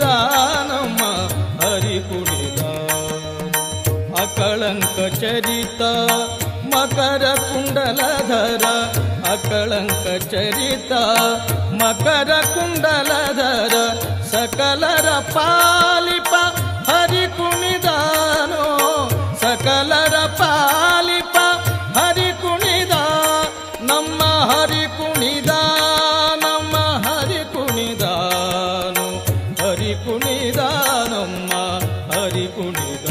ಕುಣಿದಾನಮ್ಮ ಹರಿ ಕುಣಿದಾನ ಅಕಳಂಕ ಚರಿತ ಮಕರ ಕುಂಡಲಧರ ಅಕಳಂಕ ಚರಿತ ಮಕರ ಕುಂಡಲಧರ ಸಕಲರ ಪಾಲಿಪ ಹರಿ ಕುಣಿದಾನೋ ಸಕಲರ ಪಾಲಿಪ ಹರಿ ಕುಣಿದ ನಮ್ಮ ಹರಿ ಕುಣಿದ ನಮ್ಮ ಹರಿ ಕುಣಿದಾನು ಹರಿ ಕುಣಿದ ನಮ್ಮ ಹರಿ ಕುಣಿದ